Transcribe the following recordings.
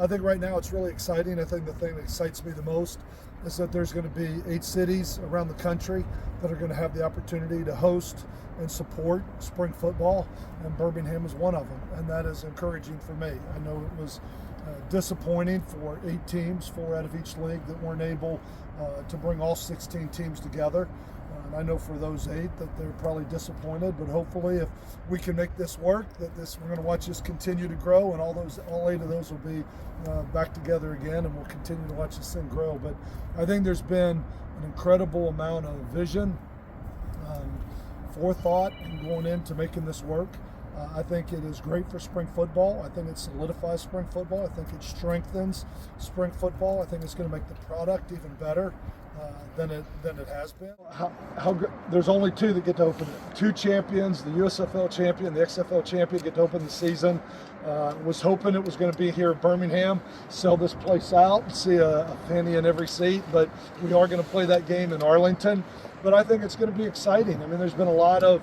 I think right now it's really exciting. I think the thing that excites me the most is that there's going to be 8 cities around the country that are going to have the opportunity to host and support spring football, and Birmingham is one of them, and that is encouraging for me. I know it was disappointing for 8 teams, 4 out of each league, that weren't able to bring all 16 teams together. And I know for those 8 that they're probably disappointed, but hopefully if we can make this work, we're going to watch this continue to grow, and all 8 of those will be back together again, and we'll continue to watch this thing grow. But I think there's been an incredible amount of vision, forethought, in going into making this work. I think it is great for spring football. I think it solidifies spring football. I think it strengthens spring football. I think it's going to make the product even better than it has been. There's only 2 that get to open it. 2 champions, the USFL champion, the XFL champion, get to open the season. Was hoping it was going to be here in Birmingham, sell this place out, see a penny in every seat, but we are going to play that game in Arlington. But I think it's going to be exciting. I mean, there's been a lot of,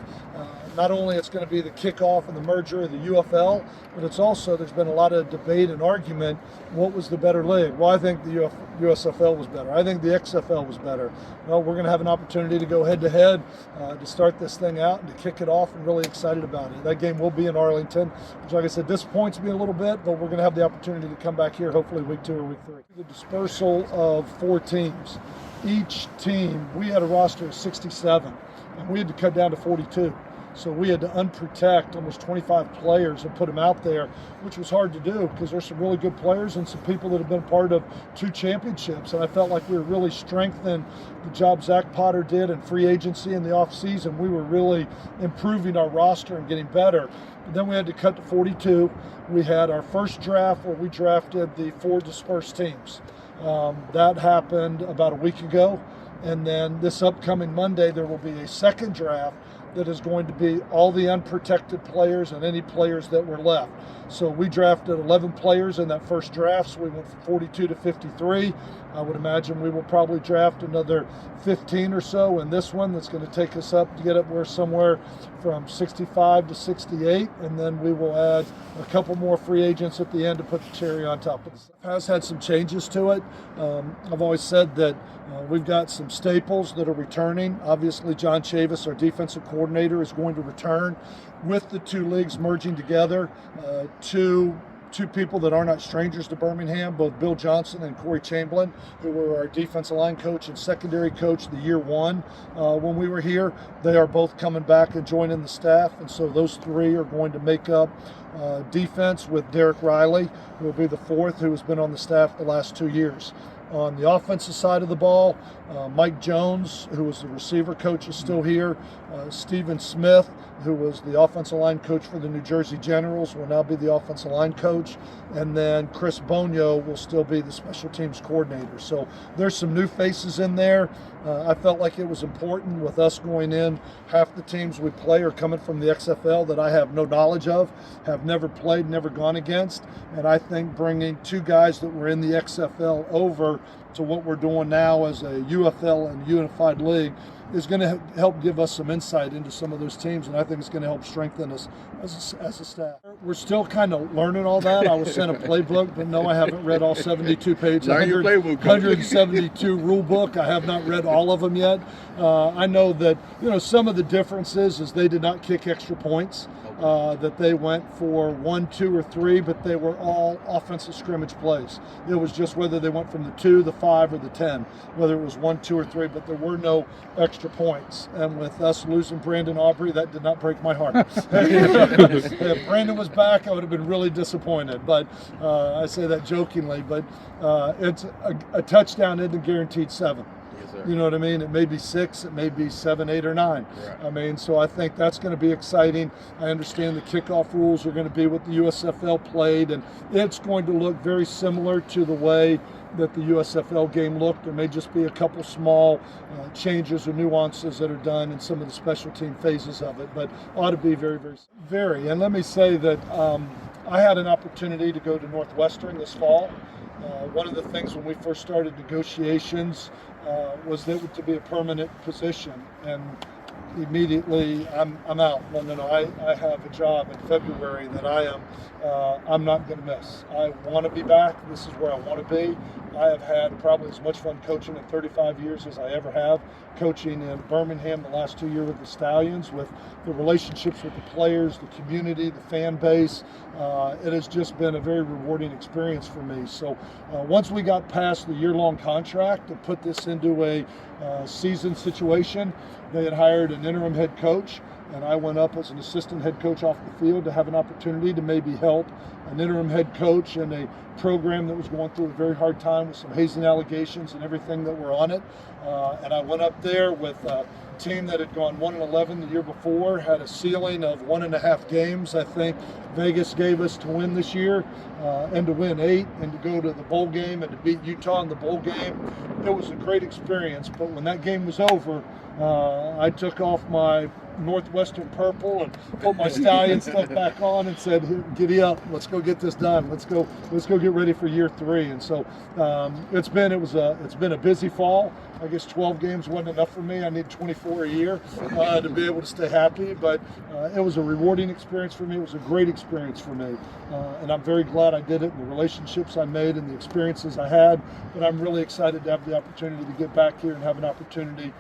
not only it's going to be the kickoff and the merger of the UFL, but there's been a lot of debate and argument, what was the better league? Well, I think the USFL was better. I think the XFL was better. Well, we're going to have an opportunity to go head-to-head to start this thing out and to kick it off, and really excited about it. That game will be in Arlington, which, like I said, disappoints me a little bit, but we're going to have the opportunity to come back here hopefully week 2 or week 3. The dispersal of 4 teams. Each team, we had a roster of 67, and we had to cut down to 42. So we had to unprotect almost 25 players and put them out there, which was hard to do because there's some really good players and some people that have been part of 2 championships. And I felt like we were really strengthening the job Zach Potter did in free agency in the offseason. We were really improving our roster and getting better. But then we had to cut to 42. We had our first draft where we drafted the 4 dispersed teams. That happened about a week ago. And then this upcoming Monday, there will be a second draft that is going to be all the unprotected players and any players that were left. So we drafted 11 players in that first draft, so we went from 42 to 53. I would imagine we will probably draft another 15 or so in this one. That's going to take us up to get up where somewhere from 65 to 68, and then we will add a couple more free agents at the end to put the cherry on top of this. It has had some changes to it. I've always said that we've got some staples that are returning. Obviously, John Chavis, our defensive coordinator, is going to return. With the 2 leagues merging together, two people that are not strangers to Birmingham, both Bill Johnson and Corey Chamberlain, who were our defensive line coach and secondary coach the year 1 when we were here. They are both coming back and joining the staff, and so those 3 are going to make up defense, with Derek Riley, who will be the 4th, who has been on the staff the last 2 years. On the offensive side of the ball, Mike Jones, who was the receiver coach, is still here. Stephen Smith, who was the offensive line coach for the New Jersey Generals, will now be the offensive line coach. And then Chris Bonio will still be the special teams coordinator. So there's some new faces in there. I felt like it was important with us going in. Half the teams we play are coming from the XFL that I have no knowledge of, have never played, never gone against. And I think bringing 2 guys that were in the XFL over to what we're doing now as a UFL and unified league is going to help give us some insight into some of those teams, and I think it's going to help strengthen us as a staff. We're still kind of learning all that. I was sent a playbook, but no, I haven't read all 72 pages. 172 rule book. I have not read all of them yet. I know that some of the differences is they did not kick extra points. That they went for 1, 2, or 3, but they were all offensive scrimmage plays. It was just whether they went from the 2, the 5, or the 10, whether it was 1, 2, or 3, but there were no extra points. And with us losing Brandon Aubrey, that did not break my heart. If Brandon was back, I would have been really disappointed. But I say that jokingly, but it's a touchdown isn't guaranteed 7. You know what I mean? It may be 6, it may be 7, 8, or 9. Right. I mean, so I think that's going to be exciting. I understand the kickoff rules are going to be what the USFL played, and it's going to look very similar to the way that the USFL game looked. There may just be a couple small changes or nuances that are done in some of the special team phases of it, but ought to be very, very. And let me say that I had an opportunity to go to Northwestern this fall. One of the things when we first started negotiations was that to be a permanent position, and immediately I'm out. No, I have a job in February that I am I'm not going to miss. I want to be back. This is where I want to be. I have had probably as much fun coaching in 35 years as I ever have coaching in Birmingham the last 2 years with the Stallions, with the relationships with the players, the community, the fan base. It has just been a very rewarding experience for me. So once we got past the year-long contract to put this into a season situation, they had hired an interim head coach, and I went up as an assistant head coach off the field to have an opportunity to maybe help an interim head coach in a program that was going through a very hard time with some hazing allegations and everything that were on it. And I went up there with a team that had gone 1-11 the year before, had a ceiling of 1.5 games, I think Vegas gave us to win this year, and to win 8 and to go to the bowl game and to beat Utah in the bowl game. It was a great experience, but when that game was over, I took off my Northwestern purple and put my Stallion stuff back on and said, "Giddy up, let's go get this done. Let's go get ready for year 3." And so it's been a busy fall. I guess 12 games wasn't enough for me. I need 24 a year to be able to stay happy. But it was a rewarding experience for me. It was a great experience for me, and I'm very glad I did it. And the relationships I made and the experiences I had. But I'm really excited to have the opportunity to get back here and have an opportunity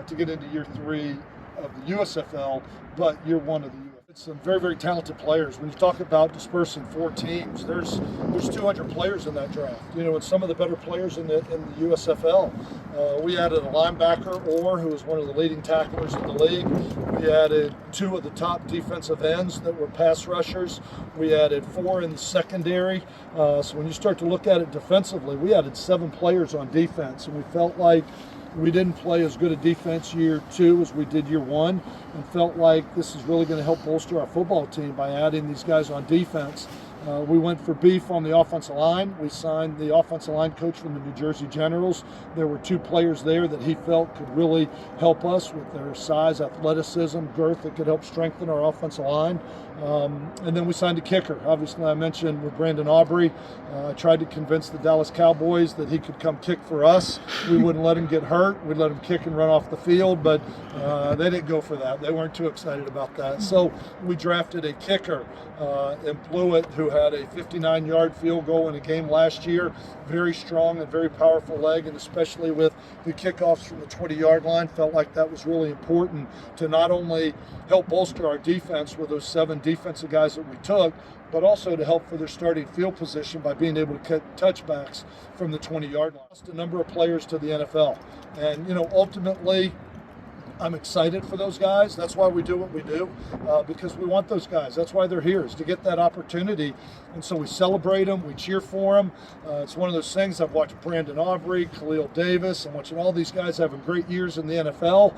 to get into year 3 of the USFL, but year 1 of the USFL. It's some very, very talented players. When you talk about dispersing 4 teams, there's 200 players in that draft. And some of the better players in the USFL. We added a linebacker, Orr, who was one of the leading tacklers in the league. We added 2 of the top defensive ends that were pass rushers. We added 4 in the secondary. So when you start to look at it defensively, we added 7 players on defense, and we felt like we didn't play as good a defense year 2 as we did year 1, and felt like this is really going to help bolster our football team by adding these guys on defense. We went for beef on the offensive line. We signed the offensive line coach from the New Jersey Generals. There were 2 players there that he felt could really help us with their size, athleticism, girth that could help strengthen our offensive line. And then we signed a kicker. Obviously, I mentioned with Brandon Aubrey. I tried to convince the Dallas Cowboys that he could come kick for us. We wouldn't let him get hurt. We'd let him kick and run off the field, but they didn't go for that. They weren't too excited about that. So we drafted a kicker in Blewett who had a 59-yard field goal in a game last year. Very strong and very powerful leg, and especially with the kickoffs from the 20-yard line, felt like that was really important to not only help bolster our defense with those 7 defensive guys that we took, but also to help for their starting field position by being able to cut touchbacks from the 20-yard line. Lost a number of players to the NFL, and ultimately, I'm excited for those guys. That's why we do what we do, because we want those guys. That's why they're here, is to get that opportunity. And so we celebrate them, we cheer for them. It's one of those things. I've watched Brandon Aubrey, Khalil Davis. I'm watching all these guys having great years in the NFL.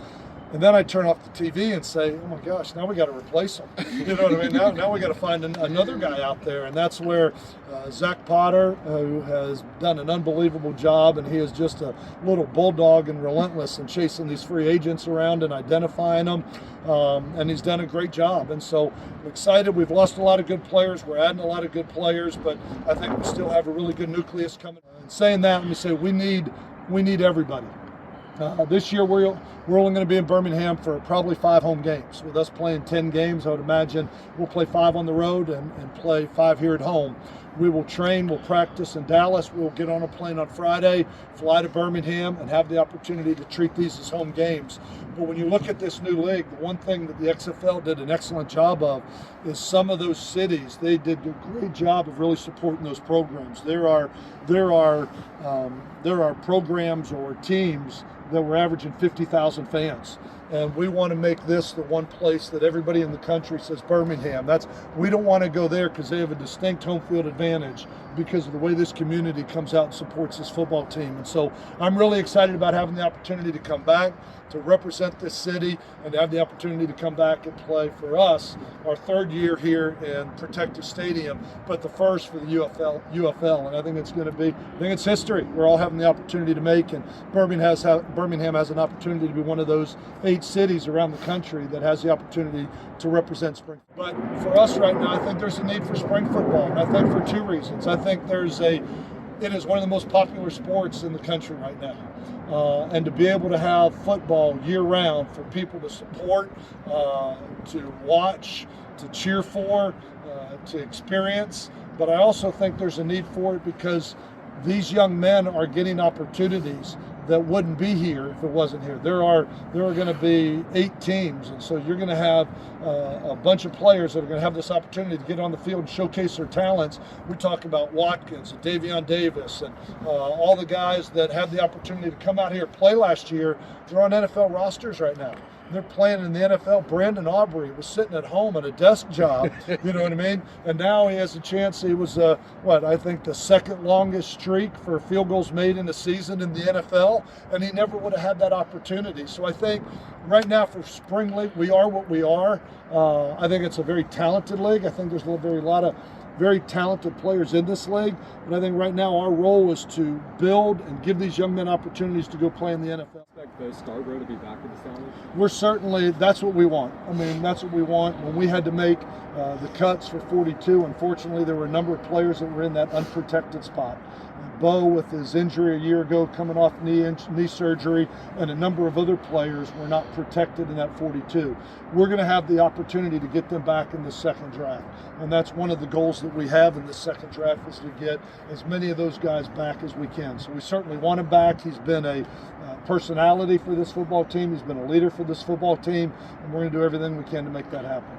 And then I turn off the TV and say, oh my gosh, now we got to replace him. You know what I mean? Now we got to find another guy out there. And that's where Zach Potter, who has done an unbelievable job, and he is just a little bulldog and relentless in chasing these free agents around and identifying them. And he's done a great job. And so I'm excited. We've lost a lot of good players. We're adding a lot of good players, but I think we still have a really good nucleus coming. And saying that, let me say we need everybody. This year we're only going to be in Birmingham for probably 5 home games. With us playing 10 games, I would imagine we'll play 5 on the road and play 5 here at home. We will train, we'll practice in Dallas. We'll get on a plane on Friday, fly to Birmingham, and have the opportunity to treat these as home games. But when you look at this new league, the one thing that the XFL did an excellent job of is some of those cities, they did a great job of really supporting those programs. There are programs or teams that were averaging 50,000 fans. And we want to make this the one place that everybody in the country says Birmingham. We don't want to go there because they have a distinct home field advantage because of the way this community comes out and supports this football team. And so I'm really excited about having the opportunity to come back, to represent this city, and to have the opportunity to come back and play for us our 3rd year here in Protective Stadium, but the first for the UFL. And I think it's history we're all having the opportunity to make, and Birmingham has an opportunity to be one of those 8 cities around the country that has the opportunity to represent spring. But for us right now, I think there's a need for spring football, and I think for 2 reasons. I think it is one of the most popular sports in the country right now. And to be able to have football year-round for people to support, to watch, to cheer for, to experience, but I also think there's a need for it because these young men are getting opportunities that wouldn't be here if it wasn't here. There are going to be 8 teams, and so you're going to have a bunch of players that are going to have this opportunity to get on the field and showcase their talents. We're talking about Watkins and Davion Davis and all the guys that had the opportunity to come out here and play last year. They're on NFL rosters right now. They're playing in the NFL. Brandon Aubrey was sitting at home at a desk job, you know what I mean? And now he has a chance. He was, I think the second longest streak for field goals made in a season in the NFL, and he never would have had that opportunity. So I think right now for Spring League, we are what we are. I think it's a very talented league. I think there's a lot of very talented players in this league, but I think right now our role is to build and give these young men opportunities to go play in the NFL. Expect Bo Scarborough to be back with the Stallions? We're certainly, that's what we want. I mean, that's what we want. When we had to make the cuts for 42, unfortunately, there were a number of players that were in that unprotected spot. Bo, with his injury a year ago, coming off knee surgery, and a number of other players were not protected in that 42. We're going to have the opportunity to get them back in the second draft, and that's one of the goals that we have in the second draft, is to get as many of those guys back as we can. So we certainly want him back. He's been a personality for this football team. He's been a leader for this football team, and we're going to do everything we can to make that happen.